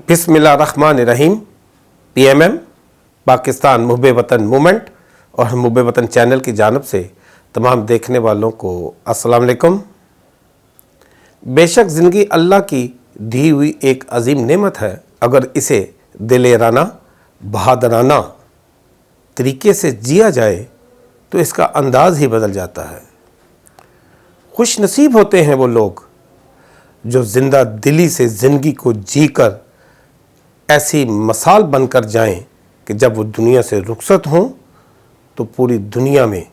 बिस्मिल्लाहिर्रहमानिर्रहीम। PMM पाकिस्तान मुहब्बे वतन movement और मुहब्बे वतन चैनल की जानिब से तमाम देखने वालों को अस्सलाम वालेकुम। बेशक ज़िंदगी अल्लाह की दी हुई एक अजीम नेमत है। अगर इसे दिलेराना बहादुराना तरीके से जिया जाए तो इसका अंदाज़ ही बदल जाता है। खुश नसीब होते हैं वो लोग जो ज़िंदा दिली से ज़िंदगी को जीकर ऐसी मिसाल बनकर जाएं कि जब वो दुनिया से रुखसत हों तो पूरी दुनिया में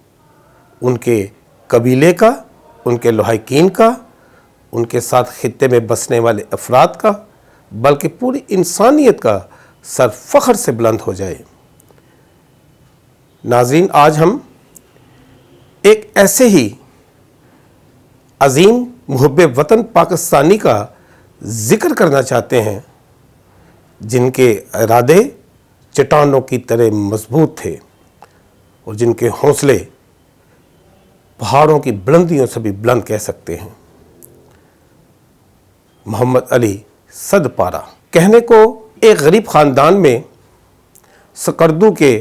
उनके कबीले का, उनके लुहाइकीन का, उनके साथ खित्ते में बसने वाले अफराद का, बल्कि पूरी इंसानियत का सर फ़ख्र से बुलंद हो जाए। नाज़रीन, आज हम एक ऐसे ही अजीम मुहब्बे वतन पाकिस्तानी का ज़िक्र करना चाहते हैं जिनके इरादे चट्टानों की तरह मजबूत थे और जिनके हौसले पहाड़ों की बुलंदियों से भी बुलंद कह सकते हैं। मोहम्मद अली सदपारा कहने को एक गरीब ख़ानदान में सकर्दू के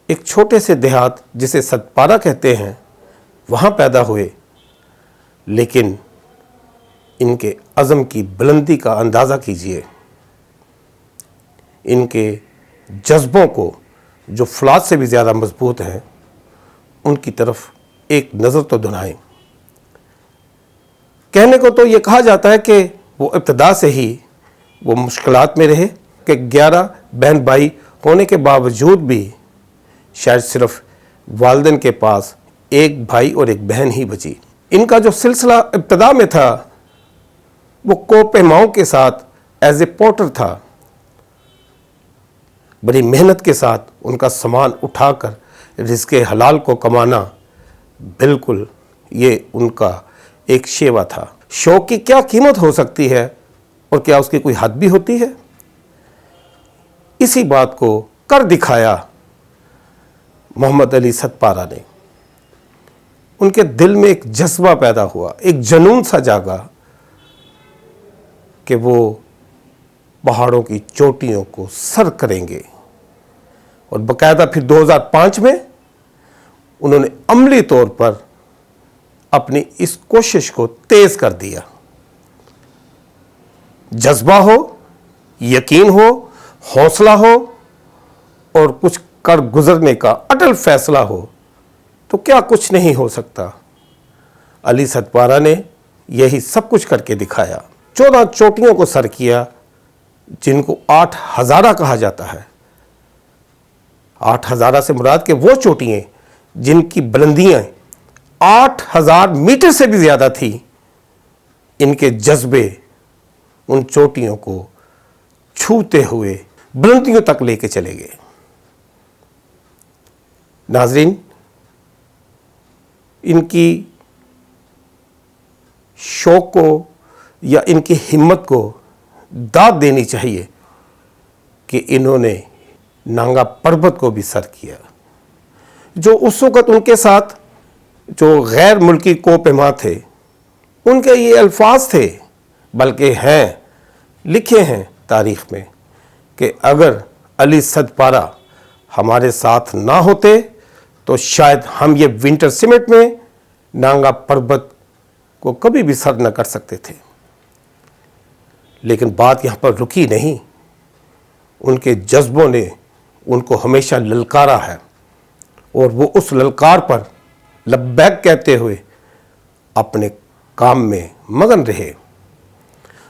एक छोटे से देहात जिसे सदपारा कहते हैं वहाँ पैदा हुए, लेकिन इनके अज़म की बुलंदी का अंदाज़ा कीजिए। इनके जज्बों को जो फौलाद से भी ज़्यादा मजबूत हैं उनकी तरफ एक नज़र तो दुनाएं। कहने को तो ये कहा जाता है कि वो इब्तदा से ही वो मुश्किलात में रहे कि 11 बहन भाई होने के बावजूद भी शायद सिर्फ वालिदैन के पास एक भाई और एक बहन ही बची। इनका जो सिलसिला इब्तदा में था वो कोपेमाओं के साथ एज ए पोर्टर था। बड़ी मेहनत के साथ उनका सामान उठाकर रिज़्क़े हलाल को कमाना बिल्कुल ये उनका एक शेवा था। शौक़ की क्या कीमत हो सकती है और क्या उसकी कोई हद भी होती है? इसी बात को कर दिखाया मोहम्मद अली सदपारा ने। उनके दिल में एक जज्बा पैदा हुआ, एक जुनून सा जागा कि वो पहाड़ों की चोटियों को सर करेंगे। और बाकायदा फिर 2005 में उन्होंने अमली तौर पर अपनी इस कोशिश को तेज़ कर दिया। जज्बा हो, यकीन हो, हौसला हो और कुछ कर गुजरने का अटल फैसला हो तो क्या कुछ नहीं हो सकता। अली सदपारा ने यही सब कुछ करके दिखाया। 14 चोटियों को सर किया जिनको 8 हज़ारा कहा जाता है। 8 हज़ारा से मुराद के वो चोटियाँ जिनकी बुलंदियाँ 8000 मीटर से भी ज़्यादा थी। इनके जज्बे उन चोटियों को छूते हुए बुलंदियों तक लेके चले गए। नाज़रीन, इनकी शौक़ को या इनकी हिम्मत को दाद देनी चाहिए कि इन्होंने नांगा पर्वत को भी सर किया। जो उस वक़्त उनके साथ जो गैर मुल्की कोपेमा थे उनके ये अल्फाज थे, बल्कि हैं लिखे हैं तारीख़ में कि अगर अली सदपारा हमारे साथ ना होते तो शायद हम ये विंटर सिमेंट में नांगा पर्वत को कभी भी सर न कर सकते थे। लेकिन बात यहाँ पर रुकी नहीं। उनके जज्बों ने उनको हमेशा ललकारा है और वो उस ललकार पर लब्बैक कहते हुए अपने काम में मगन रहे।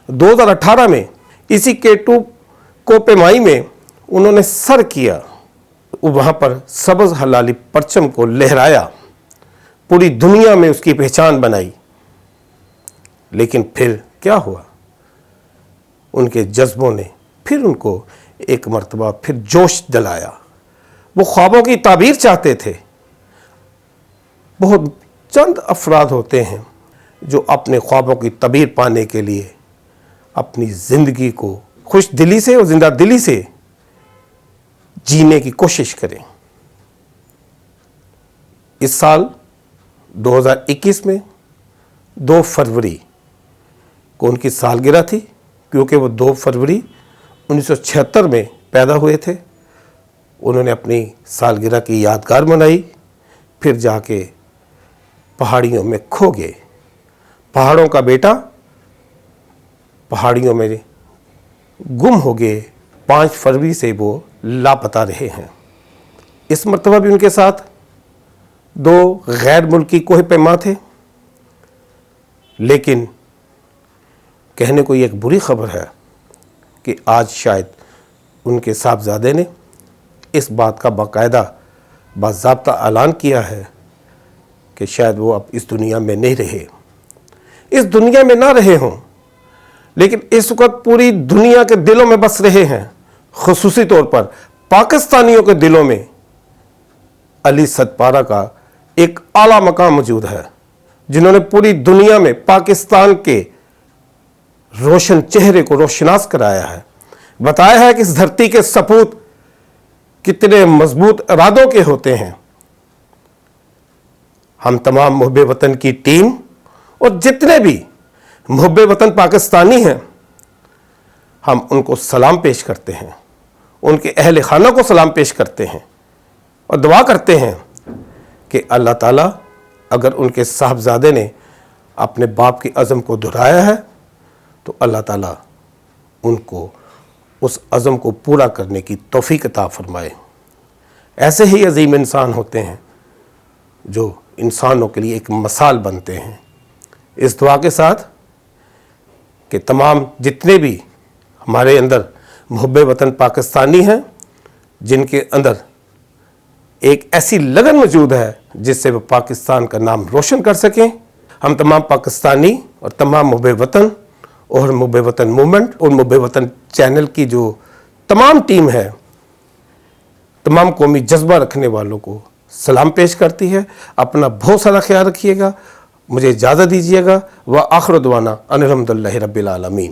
2018 में इसी K2 कोपेमाई में उन्होंने सर किया। वहाँ पर सब्ज़ हलाली परचम को लहराया, पूरी दुनिया में उसकी पहचान बनाई। लेकिन फिर क्या हुआ? उनके जज्बों ने फिर उनको एक मर्तबा फिर जोश दिलाया। वो ख्वाबों की ताबीर चाहते थे। बहुत चंद अफराद होते हैं जो अपने ख्वाबों की ताबीर पाने के लिए अपनी ज़िंदगी को खुश दिली से और ज़िंदा दिली से जीने की कोशिश करें। इस साल 2021 में 2 फरवरी को उनकी सालगिरह थी, क्योंकि वो 2 फरवरी 1976 میں پیدا ہوئے تھے. انہوں نے اپنی سالگرہ کی یادگار منائی، پھر جا کے پہاڑیوں میں کھو گئے. پہاڑوں کا بیٹا پہاڑیوں میں گم ہو گئے. 5 فروری سے وہ لاپتہ رہے ہیں. اس مرتبہ بھی ان کے ساتھ 2 غیر ملکی کوہ پیما تھے. لیکن کہنے کو یہ ایک بری خبر ہے کہ آج شاید ان کے صاحبزادے نے اس بات کا باضابطہ اعلان کیا ہے کہ شاید وہ اب اس دنیا میں نہیں رہے. اس دنیا میں نہ رہے ہوں، لیکن اس وقت پوری دنیا کے دلوں میں بس رہے ہیں. خصوصی طور پر پاکستانیوں کے دلوں میں علی صدپارہ کا ایک اعلیٰ مقام موجود ہے، جنہوں نے پوری دنیا میں پاکستان کے روشن چہرے کو روشناس کرایا ہے. بتایا ہے کہ اس دھرتی کے سپوت کتنے مضبوط ارادوں کے ہوتے ہیں. ہم تمام محب وطن کی ٹیم اور جتنے بھی محب وطن پاکستانی ہیں، ہم ان کو سلام پیش کرتے ہیں، ان کے اہل خانہ کو سلام پیش کرتے ہیں اور دعا کرتے ہیں کہ اللہ تعالیٰ اگر ان کے صاحبزادے نے اپنے باپ کی عزم کو دہرایا ہے تو اللہ تعالیٰ ان کو اس عزم کو پورا کرنے کی توفیق عطا فرمائے. ایسے ہی عظیم انسان ہوتے ہیں جو انسانوں کے لیے ایک مثال بنتے ہیں. اس دعا کے ساتھ کہ تمام جتنے بھی ہمارے اندر محب وطن پاکستانی ہیں، جن کے اندر ایک ایسی لگن موجود ہے جس سے وہ پاکستان کا نام روشن کر سکیں، ہم تمام پاکستانی اور تمام محب وطن اور محب وطن موومنٹ اور محب وطن چینل کی جو تمام ٹیم ہے، تمام قومی جذبہ رکھنے والوں کو سلام پیش کرتی ہے. اپنا بہت سارا خیال رکھیے گا. مجھے اجازت دیجیے گا. وآخر دعوانا ان الحمدللہ رب العالمین.